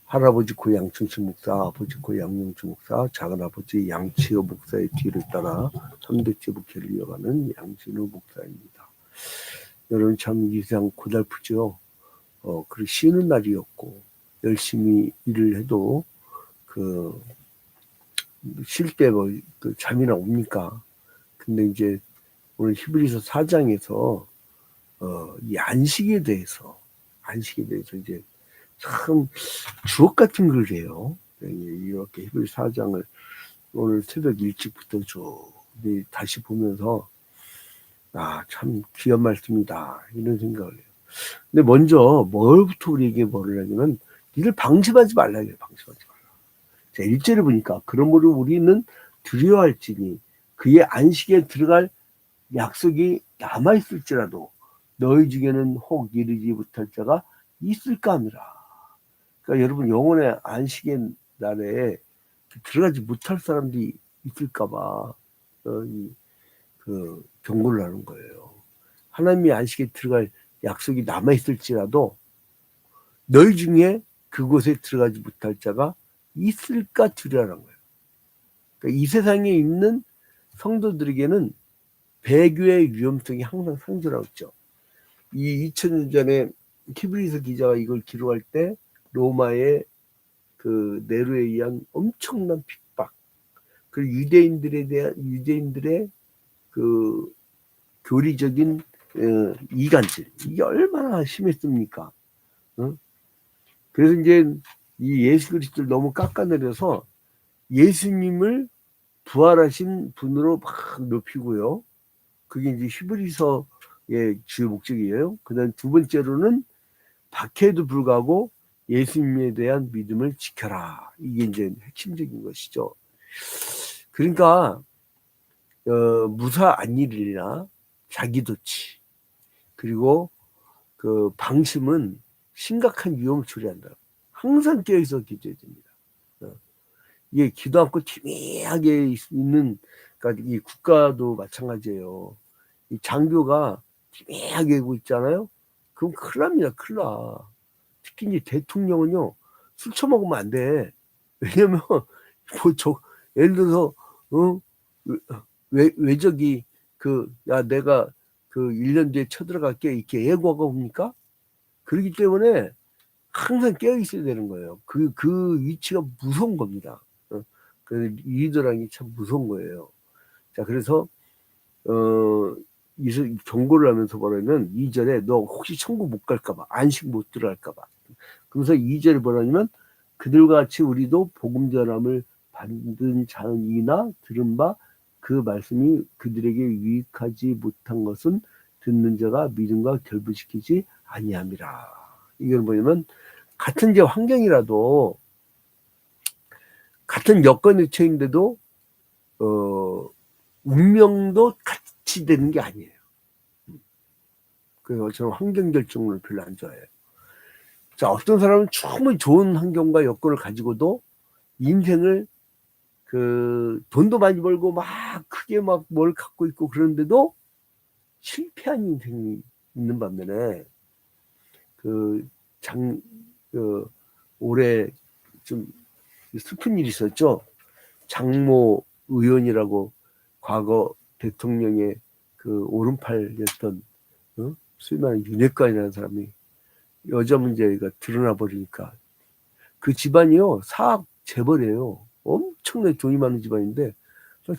할아버지 고향 충치 목사, 아버지 고향 영주 목사, 작은아버지 양치호 목사의 뒤를 따라 3대째 목회를 이어가는 양진호 목사입니다. 여러분 참 이 세상 고달프죠. 그리고 쉬는 날이었고 열심히 일을 해도 쉴 때 잠이나 옵니까? 근데 이제 오늘 히브리서 4장에서 이 안식에 대해서 이제 참 주옥 같은 글이에요. 이렇게 히브리 4장을 오늘 새벽 일찍부터 다시 보면서 참 귀한 말씀이다 이런 생각을 해요. 근데 먼저 뭘부터 우리에게 뭐를 하냐면 니들 방심하지 말라 해요. 방심하지 말라. 자, 1절을 보니까 그러므로 우리는 두려워할지니 그의 안식에 들어갈 약속이 남아있을지라도 너희 중에는 혹 이르지 못할 자가 있을까 하느라. 그러니까 여러분 영혼의 안식의 날에 들어가지 못할 사람들이 있을까봐 경고를 하는 거예요. 하나님의 안식에 들어갈 약속이 남아있을지라도 너희 중에 그곳에 들어가지 못할 자가 있을까 두려워하는 거예요. 그러니까 이 세상에 있는 성도들에게는 배교의 위험성이 항상 상존하고 있죠. 이 2000년 전에 히브리서 기자가 이걸 기록할 때 로마의 네로에 의한 엄청난 핍박, 그리고 유대인들의 교리적인 이간질, 이게 얼마나 심했습니까? 그래서 이제 이 예수 그리스도를 너무 깎아내려서 예수님을 부활하신 분으로 막 높이고요. 그게 이제 히브리서의 주요 목적이에요. 그다음 두 번째로는 박해에도 불구하고 예수님에 대한 믿음을 지켜라. 이게 이제 핵심적인 것이죠. 그러니까 무사 안일이나 자기도취 그리고 방심은 심각한 위험을 초래한다. 항상 깨어있어 기도해야 됩니다. 이게 기도 않고 희미하게 있는, 그러니까 이 국가도 마찬가지예요. 이 장교가 희미하게 하고 있잖아요. 그럼 큰일 납니다. 큰일 나. 특히 이제 대통령은요, 술 처먹으면 안 돼. 왜냐면, 예를 들어서, 외적이, 내가 1년 뒤에 쳐들어갈게, 이렇게 예고가 옵니까? 그렇기 때문에 항상 깨어있어야 되는 거예요. 그 위치가 무서운 겁니다. 그 리더랑이 참 무서운 거예요. 자, 그래서, 경고를 하면서 뭐라면, 2절에 너 혹시 천국 못 갈까봐, 안식 못 들어갈까봐. 그래서 2절에 뭐라냐면, 그들과 같이 우리도 복음 전함을 받은 자이나 들은 바 그 말씀이 그들에게 유익하지 못한 것은 듣는 자가 믿음과 결부시키지 아니함이라. 이건 뭐냐면, 같은 이제 환경이라도, 같은 여건에 처인데도, 운명도 같이 되는 게 아니에요. 그래서 저는 환경 결정을 별로 안 좋아해요. 자, 어떤 사람은 충분히 좋은 환경과 여건을 가지고도 인생을 돈도 많이 벌고 막 크게 막 뭘 갖고 있고 그런데도 실패한 인생이 있는 반면에 올해 좀 슬픈 일이 있었죠. 장모 의원이라고 과거 대통령의 오른팔이었던 수많은 윤핵관이라는 사람이 여자 문제가 드러나 버리니까 그 집안이요 사학 재벌이에요. 엄청나게 돈이 많은 집안인데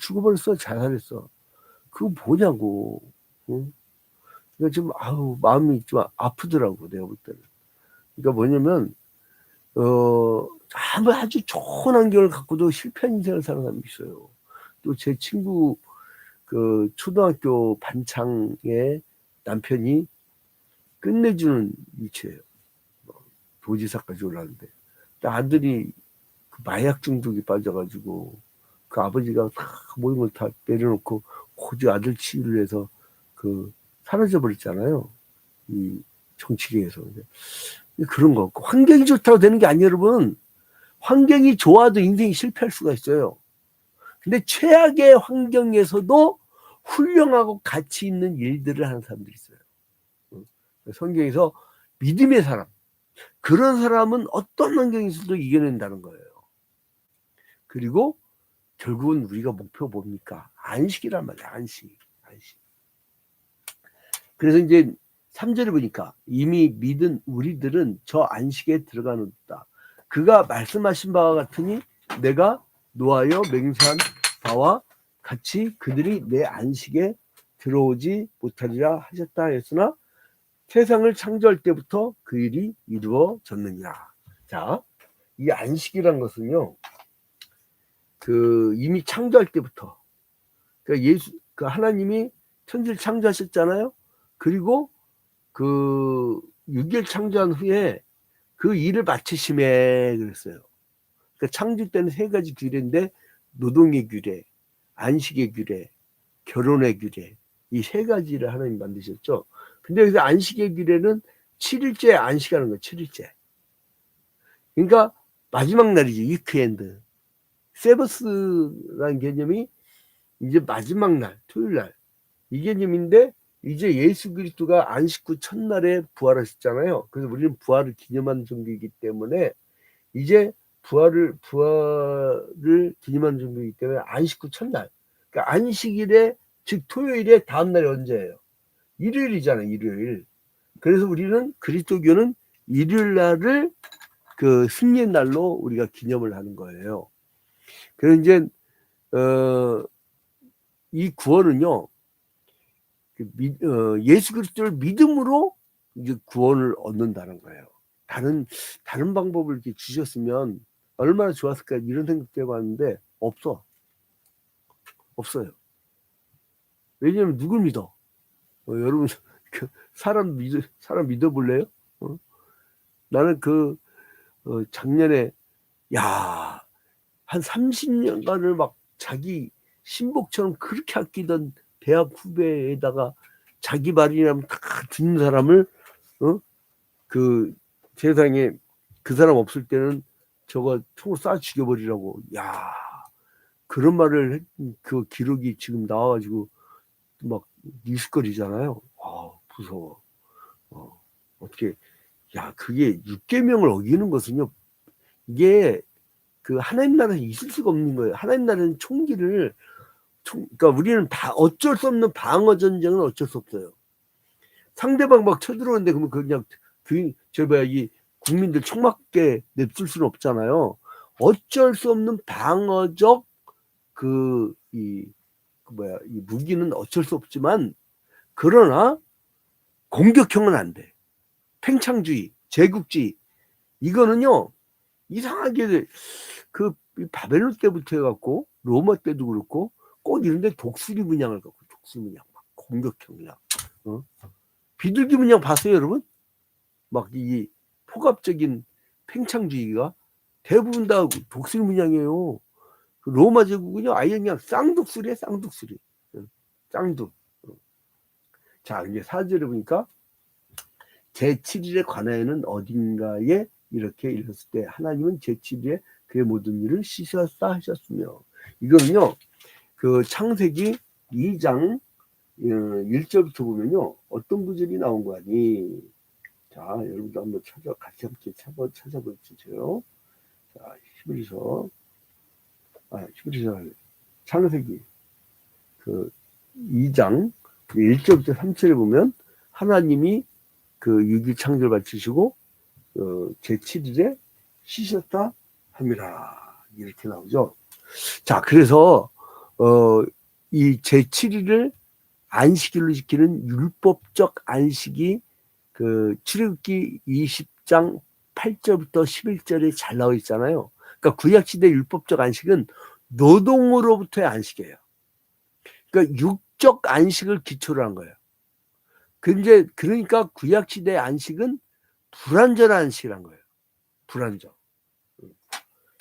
죽어버렸어. 자살했어. 그거 뭐냐고. 그러니까 좀 마음이 좀 아프더라고 내가 볼 때는. 그러니까 뭐냐면 아주 좋은 환경을 갖고도 실패한 인생을 사는 사람이 있어요. 또 제 친구 초등학교 반창의 남편이 끝내주는 위치예요. 도지사까지 올라왔는데 아들이 마약 중독에 빠져가지고 그 아버지가 다 모든 걸 다 내려놓고 고지 아들 치유를 위해서 사라져 버렸잖아요. 이 정치계에서. 그런 거. 환경이 좋다고 되는 게 아니에요, 여러분. 환경이 좋아도 인생이 실패할 수가 있어요. 근데 최악의 환경에서도 훌륭하고 가치 있는 일들을 하는 사람들이 있어요. 성경에서 믿음의 사람, 그런 사람은 어떤 환경에서도 이겨낸다는 거예요. 그리고 결국은 우리가 목표 뭡니까? 안식이란 말이야. 안식. 그래서 이제 3절에 보니까 이미 믿은 우리들은 저 안식에 들어가는다. 그가 말씀하신 바와 같으니 내가 노하여 맹세한 바와 같이 그들이 내 안식에 들어오지 못하리라 하셨다 했으나 세상을 창조할 때부터 그 일이 이루어졌느니라. 자, 이 안식이란 것은요, 이미 창조할 때부터, 그 하나님이 천지를 창조하셨잖아요. 그리고 6일 창조한 후에 그 일을 마치심에 그랬어요. 그러니까 창조 때는 3가지 규례인데, 노동의 규례, 안식의 규례, 결혼의 규례, 이 3가지를 하나님 만드셨죠. 근데 여기서 안식의 규례는 7일째 안식하는 거예요. 7일째. 그러니까 마지막 날이지. 위크엔드. 세버스라는 개념이 이제 마지막 날, 토요일 날, 이 개념인데, 이제 예수 그리스도가 안식 후 첫날에 부활하셨잖아요. 그래서 우리는 부활을 기념하는 종교이기 때문에 이제 부활을 기념하는 종교이기 때문에 안식 후 첫날, 그러니까 안식일에, 즉 토요일에 다음 날이 언제예요? 일요일이잖아요. 일요일. 그래서 우리는 그리스도교는 일요일 날을 승리의 날로 우리가 기념을 하는 거예요. 그래서 이제 이 구원은요, 예수 그리스도를 믿음으로 이제 구원을 얻는다는 거예요. 다른 방법을 이렇게 주셨으면 얼마나 좋았을까 이런 생각도 해봤는데 없어요. 왜냐면 누굴 믿어? 여러분 사람 믿어볼래요? 나는 작년에 한 30년간을 막 자기 신복처럼 그렇게 아끼던 대학 후배에다가 자기 말이라면 다 듣는 사람을 세상에 그 사람 없을 때는 저거 총을 쏴 죽여버리라고. 그런 말을 그 기록이 지금 나와가지고 막 뉴스거리잖아요. 무서워. 어떻게 그게 6계명을 어기는 것은요, 이게 하나님 나라에 있을 수가 없는 거예요. 하나님 나라는 그러니까 우리는 어쩔 수 없는 방어 전쟁은 어쩔 수 없어요. 상대방 막 쳐들어오는데 그러면 그냥 이 국민들 총 맞게 냅둘 수는 없잖아요. 어쩔 수 없는 방어적 이 무기는 어쩔 수 없지만, 그러나 공격형은 안 돼. 팽창주의, 제국주의, 이거는요, 이상하게 바벨론 때부터 해갖고 로마 때도 그렇고 꼭 이런데 독수리 문양을 갖고, 독수리 문양 막 공격형이야. 비둘기 문양 봤어요, 여러분? 막 이 포갑적인 팽창주의가 대부분 다 독수리 문양이에요. 로마 제국은요, 아예 그냥 쌍독수리에 쌍독수리. 쌍독. 자, 이제 4절에 보니까 제7일에 관하여는 어딘가에 이렇게 읽었을 때 하나님은 제7일에 그의 모든 일을 쉬셨다 하셨으며, 이거는요, 창세기 2장 1절부터 보면요, 어떤 구절이 나온 거 아니? 자, 여러분도 한번 같이 함께 찾아보시죠. 자, 히브리서 창세기 2장 1절부터 3절에 보면 하나님이 6일 창조를 마치시고 제7일에 쉬셨다 함이라, 이렇게 나오죠. 자, 그래서 이 제7일을 안식일로 지키는 율법적 안식이 출애굽기 20장 8절부터 11절에 잘 나와 있잖아요. 그러니까 구약시대 율법적 안식은 노동으로부터의 안식이에요. 그러니까 육적 안식을 기초로 한 거예요. 그러니까 구약시대 안식은 불완전한 안식이란 거예요. 불완전.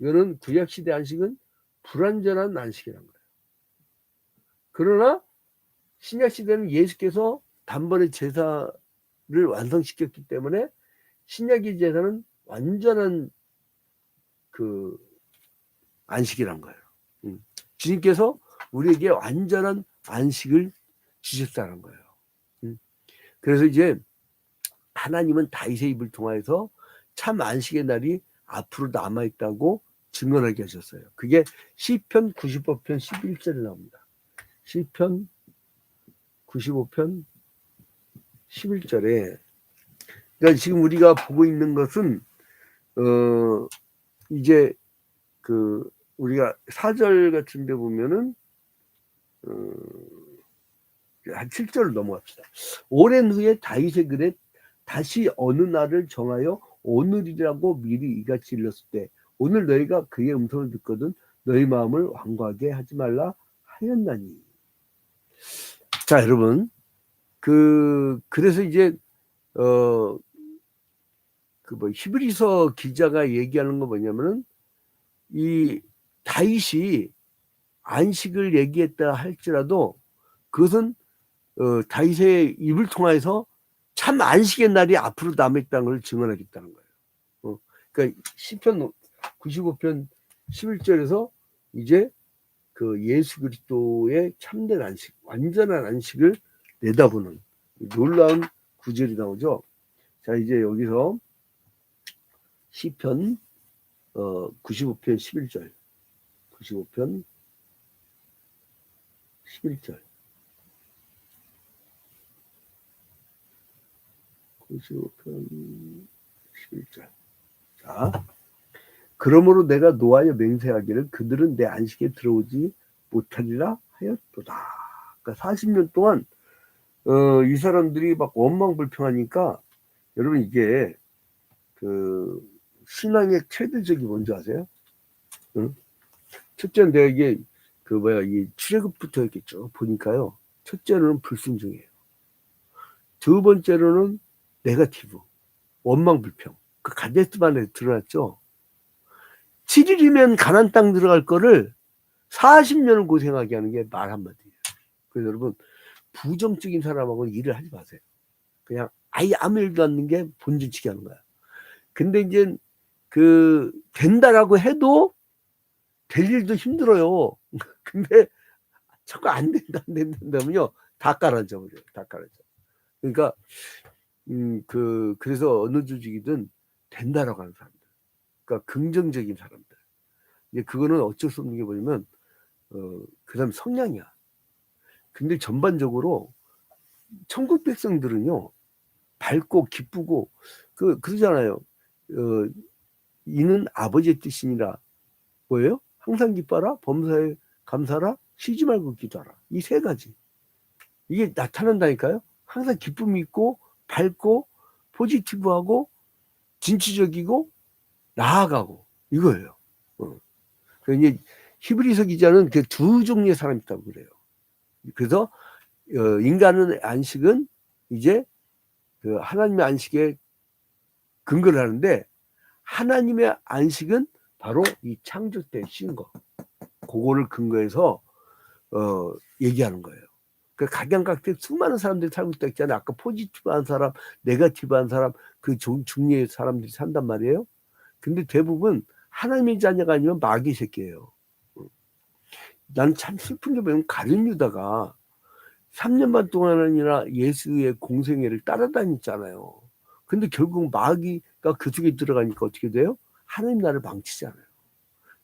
이거는 구약시대 안식은 불완전한 안식이란 거예요. 그러나 신약시대는 예수께서 단번에 제사를 완성시켰기 때문에 신약의 제사는 완전한 안식이란 거예요. 주님께서 우리에게 완전한 안식을 주셨다는 거예요. 그래서 이제 하나님은 다윗의 입을 통하여서 참 안식의 날이 앞으로 남아있다고 증언하게 하셨어요. 그게 시편 95편 11절에 나옵니다. 시편 95편 11절에 그러니까 지금 우리가 보고 있는 것은 이제 그 우리가 4절 같은 데 보면은 한 7절로 넘어갑시다. 오랜 후에 다윗의 글에 다시 어느 날을 정하여 오늘이라고 미리 이같이 일렀을 때 오늘 너희가 그의 음성을 듣거든 너희 마음을 완고하게 하지 말라 하였나니. 자 여러분 그래서 이제 히브리서 기자가 얘기하는 거 뭐냐면은 이 다윗이 안식을 얘기했다 할지라도 그것은 다윗의 입을 통해서 참 안식의 날이 앞으로 남아있다는 걸 증언하겠다는 거예요. 그러니까 시편 95편 11절에서 이제 그 예수 그리스도의 참된 안식, 완전한 안식을 내다보는 놀라운 구절이 나오죠. 자 이제 여기서 시편 95편 11절 95편 11절 95편 11절 자 그러므로 내가 노하여 맹세하기를 그들은 내 안식에 들어오지 못하리라 하였도다. 그러니까 40년 동안 이 사람들이 막 원망불평하니까 여러분 이게 그 신앙의 최대적이 뭔지 아세요? 응? 첫째는 내가 이게 이 출애굽부터 이렇게 쭉 보니까요. 첫째로는 불순종이에요. 두 번째로는 네거티브, 원망불평. 그 가데스만에 드러났죠. 7일이면 가나안 땅 들어갈 거를 40년을 고생하게 하는 게 말 한마디예요. 그래서 여러분 부정적인 사람하고는 일을 하지 마세요. 그냥 아예 아무 일도 않는 게 본질치기 하는 거야. 근데 이제 된다라고 해도 될 일도 힘들어요. 근데 자꾸 안 된다면요 다 깔아져 버려요. 다 깔아져. 그러니까 그래서 어느 조직이든 된다라고 하는 사람들, 그러니까 긍정적인 사람들. 이제 그거는 어쩔 수 없는 게 뭐냐면 그다음 성향이야. 근데 전반적으로 천국 백성들은요 밝고 기쁘고 그러잖아요. 이는 아버지의 뜻이니라. 뭐예요? 항상 기뻐라, 범사에 감사라, 쉬지 말고 기도하라. 이 세 가지. 이게 나타난다니까요. 항상 기쁨이 있고 밝고 포지티브하고 진취적이고 나아가고 이거예요. 이제 히브리서 기자는 그 두 종류의 사람이 있다고 그래요. 그래서 인간의 안식은 이제 그 하나님의 안식에 근거를 하는데 하나님의 안식은 바로 이 창조 때 쉰 거. 그거를 근거해서 얘기하는 거예요. 그 각양각색 수많은 사람들이 살고 있다 했잖아요. 아까 포지티브한 사람, 네거티브한 사람, 그 중류의 사람들이 산단 말이에요. 근데 대부분 하나님의 자녀가 아니면 마귀 새끼예요. 난 참 슬픈 게 뭐냐면 가룟 유다가 3년 반 동안이나 예수의 공생애를 따라다녔잖아요. 근데 결국 마귀가 그 속에 들어가니까 어떻게 돼요? 하나님 나라를 망치잖아요.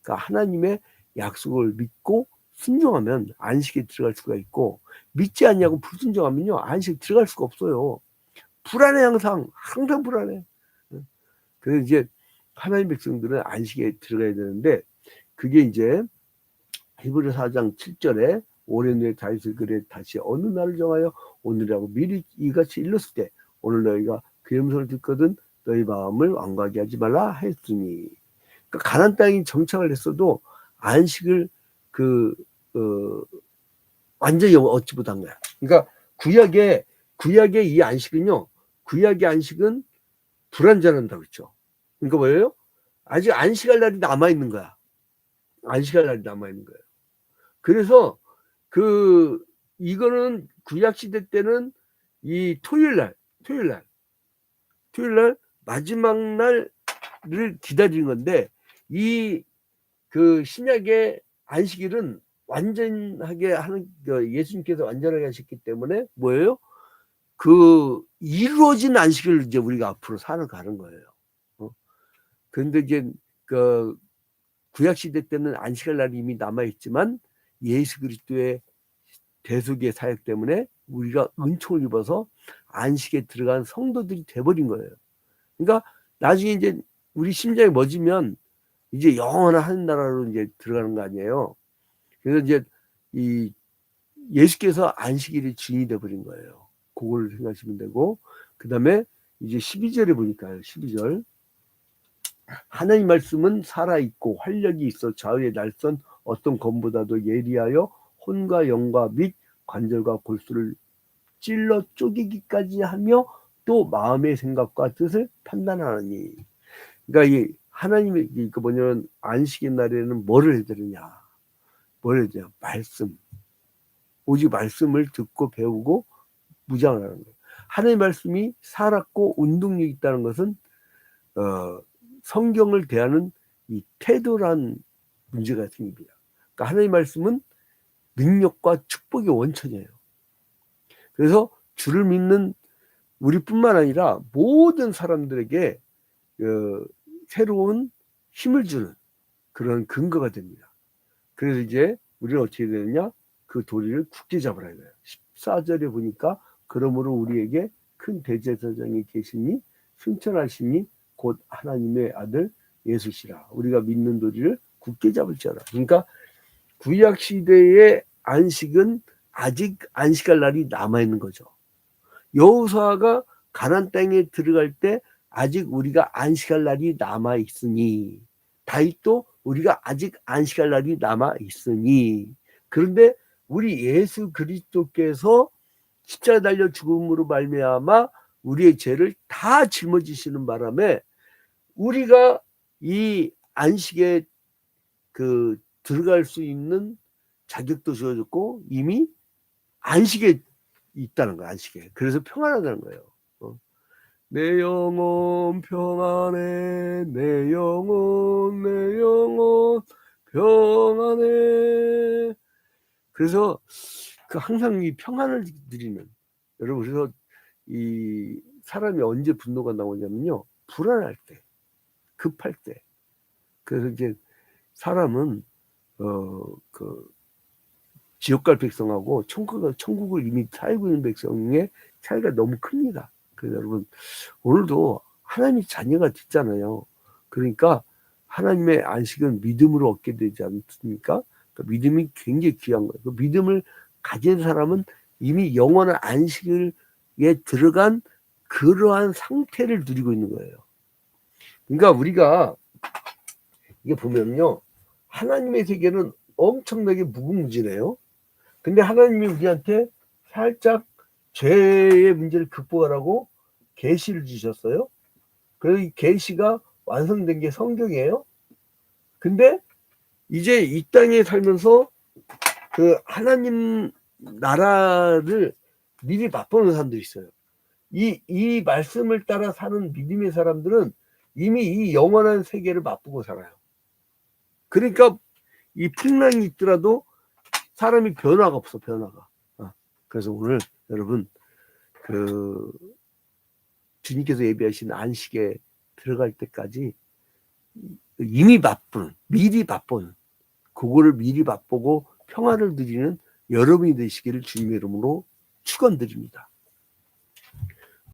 그러니까 하나님의 약속을 믿고 순종하면 안식에 들어갈 수가 있고 믿지 않냐고 불순종하면요 안식에 들어갈 수가 없어요. 불안해. 항상 불안해. 그래서 이제 하나님 백성들은 안식에 들어가야 되는데 그게 이제 히브리 4장 7절에 오랜 후에 다윗의 글에 다시 어느 날을 정하여 오늘이라고 미리 이같이 일렀을 때 오늘 너희가 그 음성을 듣거든 너희 마음을 완고하게 하지 말라 했으니. 그러니까 가나안 땅에 정착을 했어도 안식을 완전히 얻지 못한 거야. 그러니까 구약의 이 안식은요, 구약의 안식은 불완전한다고 그랬죠. 그러니까 뭐예요? 아직 안식할 날이 남아있는 거야. 안식할 날이 남아있는 거예요. 그래서 이거는 구약시대 때는 이 토요일 날 마지막 날을 기다리는 건데 신약의 안식일은 완전하게 하는 예수님께서 완전하게 하셨기 때문에 뭐예요? 이루어진 안식을 이제 우리가 앞으로 살아가는 거예요. 그런데 이제 그 구약 시대 때는 안식할 날이 이미 남아 있지만 예수 그리스도의 대속의 사역 때문에 우리가 은총을 입어서 안식에 들어간 성도들이 돼버린 거예요. 그러니까 나중에 이제 우리 심장이 멎으면 이제 영원한 하늘나라로 이제 들어가는 거 아니에요. 그래서 이제 이 예수께서 안식일의 주인이 돼버린 거예요. 그걸 생각하시면 되고, 그 다음에 이제 12절에 보니까요. 12절. 하나님 말씀은 살아있고 활력이 있어 좌우에 날선 어떤 검보다도 예리하여 혼과 영과 및 관절과 골수를 찔러 쪼개기까지 하며 또 마음의 생각과 뜻을 판단하느니. 그러니까 이 하나님의 그 뭐냐면 안식의 날에는 뭐를 해드리냐? 뭘 해야 돼요? 말씀. 오직 말씀을 듣고 배우고 무장을 하는 거예요. 하나님의 말씀이 살았고 운동력이 있다는 것은 성경을 대하는 이 태도란 문제가 생깁니다. 그러니까 하나님의 말씀은 능력과 축복의 원천이에요. 그래서 주를 믿는 우리뿐만 아니라 모든 사람들에게 새로운 힘을 주는 그런 근거가 됩니다. 그래서 이제 우리는 어떻게 되느냐? 그 도리를 굳게 잡으라 이거예요. 14절에 보니까 그러므로 우리에게 큰 대제사장이 계시니 승천하시니 곧 하나님의 아들 예수시라. 우리가 믿는 도리를 굳게 잡을지어다. 그러니까 구약 시대의 안식은 아직 안식할 날이 남아있는 거죠. 여호수아가 가나안 땅에 들어갈 때 아직 우리가 안식할 날이 남아있으니, 다윗도 우리가 아직 안식할 날이 남아있으니, 그런데 우리 예수 그리스도께서 십자가 달려 죽음으로 말미암아 우리의 죄를 다 짊어지시는 바람에 우리가 이 안식에 들어갈 수 있는 자격도 주어졌고 이미 안식에 있다는 거야. 안식에. 그래서 평안하다는 거예요. 내 영혼 평안해, 내 영혼 평안해. 그래서 항상 이 평안을 드리는, 여러분, 그래서 이 사람이 언제 분노가 나오냐면요, 불안할 때, 급할 때. 그래서 이제 사람은 지옥 갈 백성하고 천국을 이미 살고 있는 백성의 차이가 너무 큽니다. 그래서 여러분, 오늘도 하나님의 자녀가 됐잖아요. 그러니까 하나님의 안식은 믿음으로 얻게 되지 않습니까? 그러니까 믿음이 굉장히 귀한 거예요. 그 믿음을 가진 사람은 이미 영원한 안식에 들어간 그러한 상태를 누리고 있는 거예요. 그러니까 우리가 이게 보면요, 하나님의 세계는 엄청나게 무궁무진해요. 근데 하나님이 우리한테 살짝 죄의 문제를 극복하라고 계시를 주셨어요. 그래서 이 계시가 완성된 게 성경이에요. 근데 이제 이 땅에 살면서 그 하나님 나라를 미리 맛보는 사람들이 있어요. 이 말씀을 따라 사는 믿음의 사람들은 이미 이 영원한 세계를 맛보고 살아요. 그러니까 이 풍랑이 있더라도 사람이 변화가 없어, 변화가. 그래서 오늘 여러분, 주님께서 예비하신 안식에 들어갈 때까지 이미 미리 맛보는, 그거를 미리 맛보고 평화를 누리는 여러분이 되시기를 주님의 이름으로 축원드립니다.